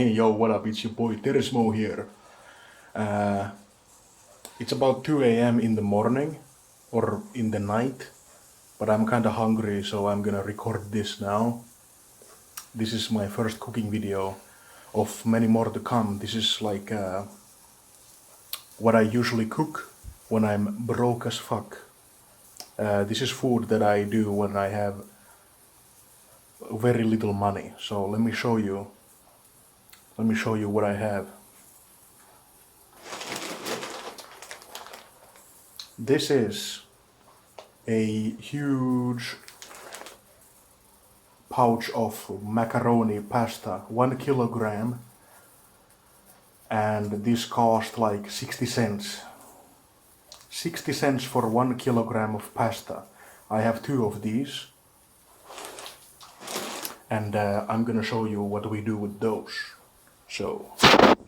Yo, what up? It's your boy Terismo here. Uh, it's about 2 a.m. in the morning or in the night, but I'm kinda hungry, so I'm gonna record this now. This is my first cooking video of many more to come. This is like what I usually cook when I'm broke as fuck. This is food that I do when I have very little money. So let me show you. Let me show you what I have. This is a huge pouch of macaroni pasta, 1 kilogram, and this cost like 60 cents. 60 cents for 1 kilogram of pasta. I have 2 of these, and I'm gonna show you what we do with those. So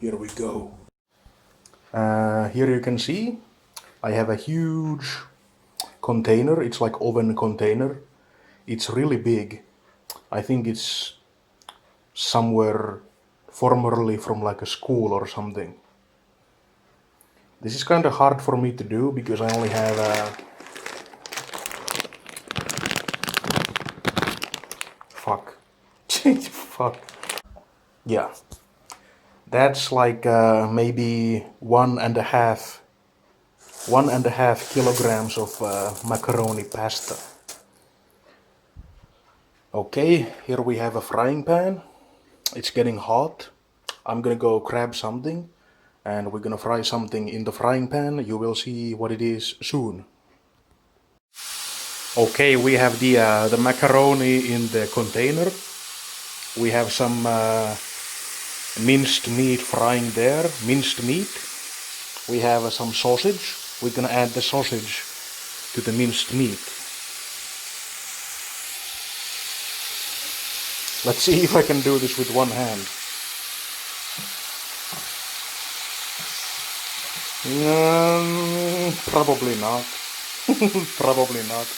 here we go. Here you can see I have a huge container. It's like oven container. It's really big. I think it's somewhere formerly from like a school or something. This is kind of hard for me to do because I only have fuck. Fuck. Yeah. That's like maybe 1.5 kilograms of macaroni pasta. Okay, here we have a frying pan. It's getting hot. I'm gonna go grab something and we're gonna fry something in the frying pan. You will see what it is soon. Okay, we have the macaroni in the container. We have some minced meat frying there, minced meat. We have some sausage. We're gonna add the sausage to the minced meat. Let's see if I can do this with one hand. Probably not. Probably not.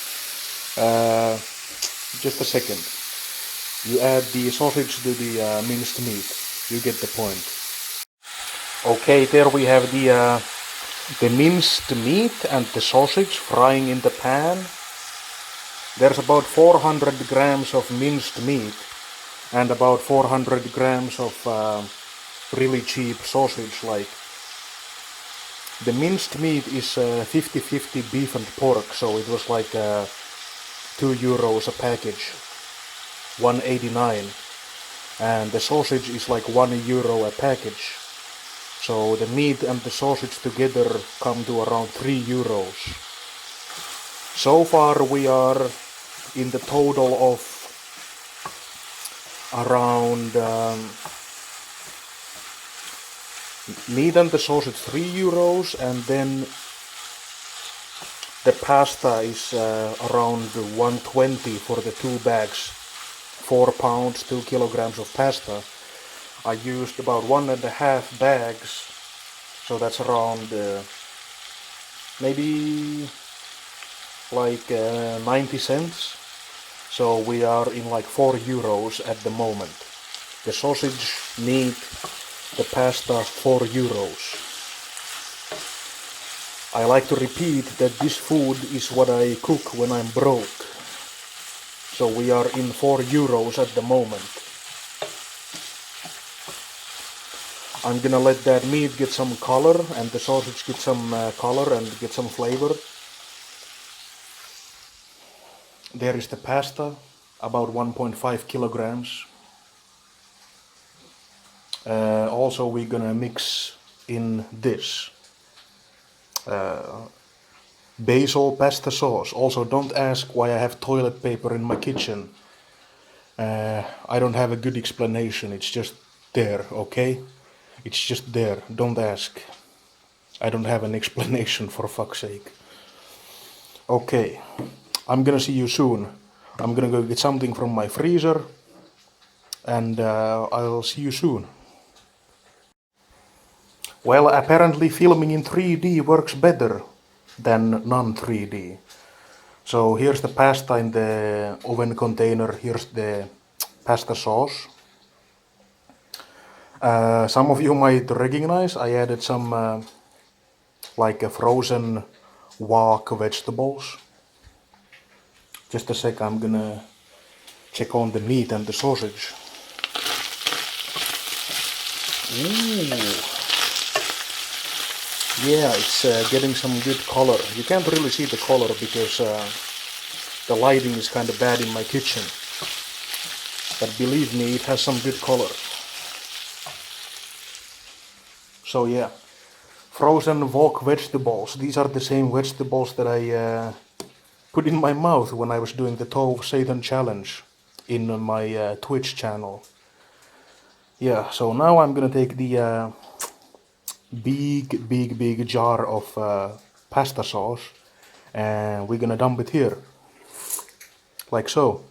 Just a second. You add the sausage to the minced meat. You get the point. Okay, there we have the minced meat and the sausage frying in the pan. There's about 400 grams of minced meat and about 400 grams of really cheap sausage. Like the minced meat is 50-50 beef and pork, so it was like €2 a package, 1.89, and the sausage is like €1 a package. So the meat and the sausage together come to around €3. So far we are in the total of around meat and the sausage €3, and then the pasta is around 120 for the 2 bags, 4 pounds, 2 kilograms of pasta. I used about 1.5 bags, so that's around maybe like 90 cents. So we are in like €4 at the moment. The sausage, meat, the pasta, €4. I like to repeat that this food is what I cook when I'm broke. So we are in €4 at the moment. I'm gonna let that meat get some color and the sausage get some color and get some flavor. There is the pasta, about 1.5 kilograms. Also we're gonna mix in this basil pasta sauce. Also don't ask why I have toilet paper in my kitchen. I don't have a good explanation, it's just there, okay? It's just there, don't ask. I don't have an explanation, for fuck's sake. Okay, I'm gonna see you soon. I'm gonna go get something from my freezer, and I'll see you soon. Well, apparently filming in 3D works better than non-3D. So here's the pasta in the oven container, here's the pasta sauce. Some of you might recognize I added some like a frozen wok vegetables. Just a sec, I'm gonna check on the meat and the sausage. Ooh. Yeah, it's getting some good color. You can't really see the color because the lighting is kind of bad in my kitchen. But believe me, it has some good color. So yeah, frozen wok vegetables. These are the same vegetables that I put in my mouth when I was doing the Toe of Satan challenge in my Twitch channel. Yeah, so now I'm gonna take the big jar of pasta sauce and we're gonna dump it here. Like so.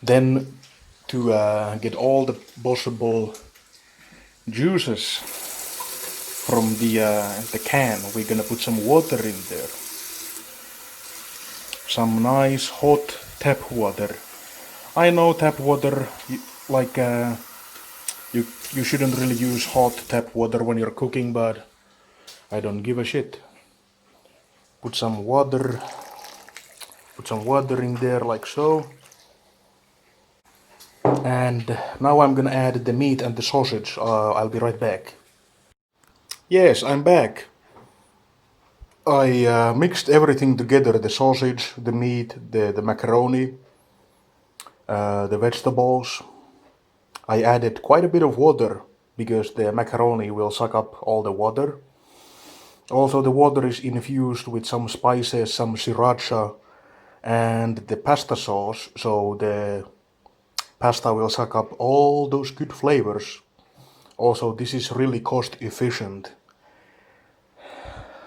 Then to get all the possible juices from the can, we're gonna put some water in there. Some nice hot tap water. I know tap water, like you shouldn't really use hot tap water when you're cooking, but I don't give a shit. Put some water in there like so. And now I'm gonna add the meat and the sausage. I'll be right back. Yes, I'm back. I mixed everything together, the sausage, the meat, the macaroni, the vegetables. I added quite a bit of water because the macaroni will suck up all the water. Also the water is infused with some spices, some sriracha and the pasta sauce, so the pasta will suck up all those good flavors. Also, this is really cost efficient.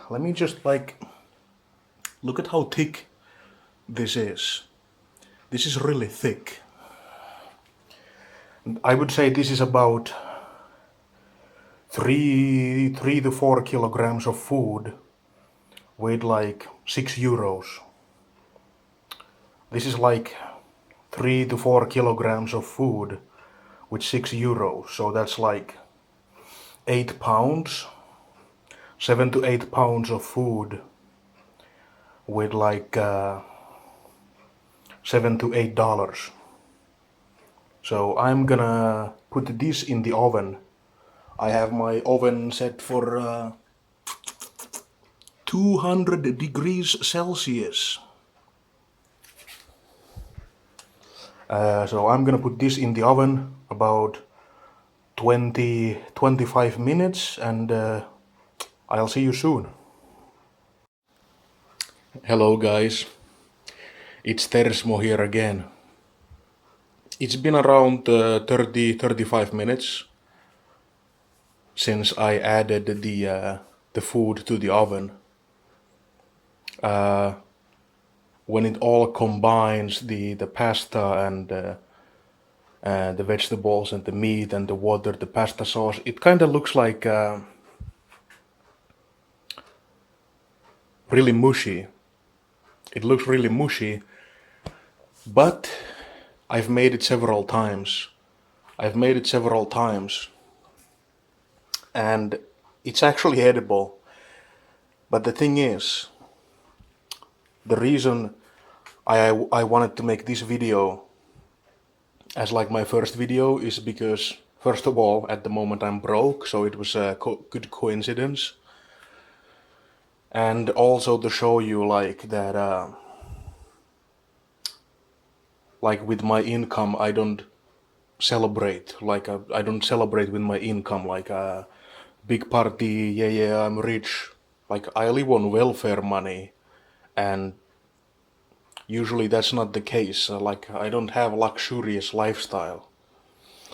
Let me just look at how thick this is. This is really thick. I would say this is about 3 to 4 kilograms of food with like €6. This is like 3 to 4 kilograms of food with €6. So that's like 8 pounds, 7 to 8 pounds of food with like $7 to $8. So I'm gonna put this in the oven. I have my oven set for 200 degrees Celsius. So I'm gonna put this in the oven about 25 minutes and I'll see you soon. Hello guys, it's Tersmo here again. It's been around 30-35 minutes since I added the food to the oven. When it all combines, the pasta and the vegetables and the meat and the water, the pasta sauce, it kind of looks like really mushy. It looks really mushy, but I've made it several times. And it's actually edible. But the thing is, the reason I wanted to make this video as like my first video is because, first of all, at the moment I'm broke, so it was a good coincidence. And also to show you like that, like with my income, I don't celebrate. I don't celebrate with my income like a big party. Yeah, I'm rich. Like I live on welfare money, and usually that's not the case. Like I don't have luxurious lifestyle.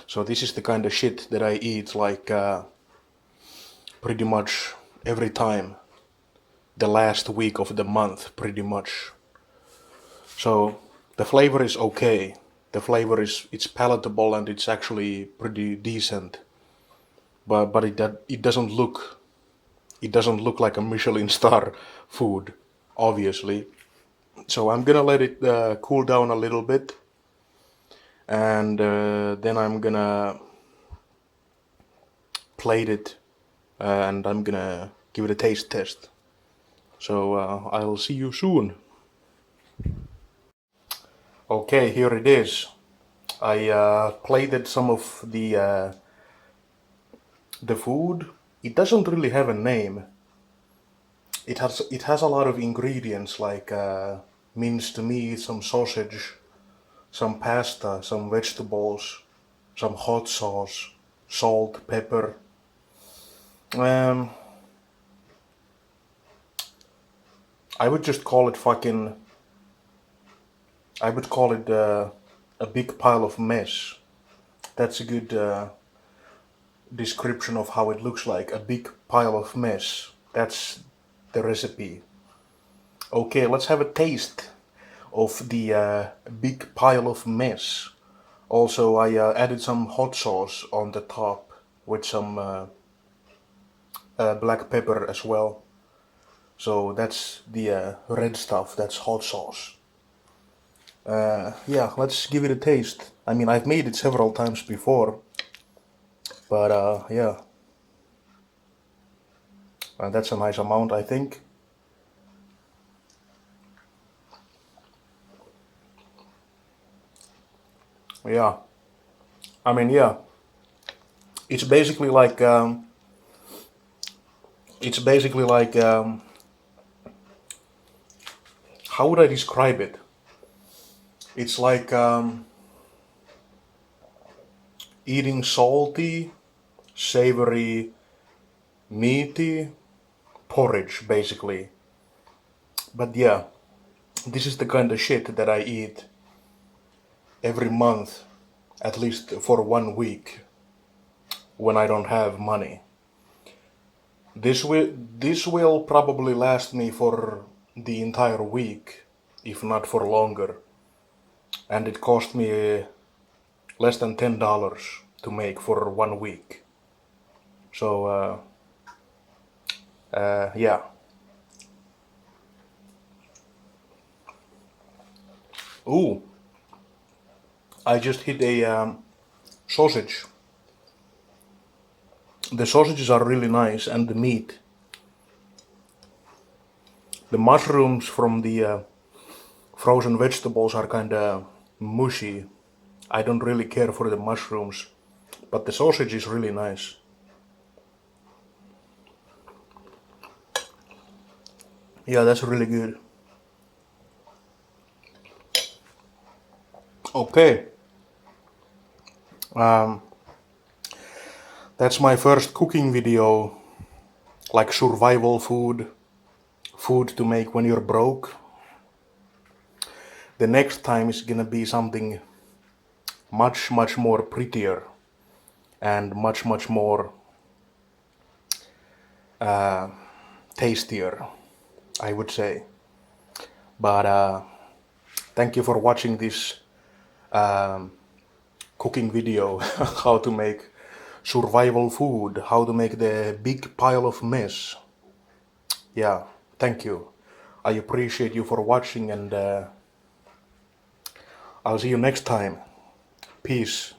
So this is the kind of shit that I eat like pretty much every time. The last week of the month, pretty much. So the flavor is okay. The flavor it's palatable and it's actually pretty decent. But it doesn't look like a Michelin star food, obviously. So I'm gonna let it cool down a little bit, and then I'm gonna plate it, and I'm gonna give it a taste test. So I'll see you soon. Okay, here it is. I plated some of the food. It doesn't really have a name. It has a lot of ingredients like minced meat, some sausage, some pasta, some vegetables, some hot sauce, salt, pepper. Um, I would just call it fucking. I would call it a big pile of mess. That's a good description of how it looks like. A big pile of mess. That's the recipe. Okay, let's have a taste of the big pile of mess. Also, I added some hot sauce on the top with some black pepper as well. So that's the red stuff, that's hot sauce. Yeah, let's give it a taste. I mean, I've made it several times before, but yeah, that's a nice amount, I think. Yeah, I mean, yeah, it's basically like it's basically like how would I describe it? It's like eating salty, savory, meaty porridge, basically. But yeah, this is the kind of shit that I eat every month, at least for 1 week, when I don't have money. This will probably last me for the entire week, if not for longer. And it cost me less than $10 to make for 1 week. So yeah. Ooh, I just hit a sausage. The sausages are really nice, and the meat. The mushrooms from the frozen vegetables are kinda mushy. I don't really care for the mushrooms, but the sausage is really nice. Yeah, that's really good. Okay. That's my first cooking video, like survival food to make when you're broke. The next time is gonna be something much more prettier and much more tastier, I would say. But thank you for watching this cooking video, how to make survival food, how to make the big pile of mess. Yeah, thank you. I appreciate you for watching, and I'll see you next time. Peace.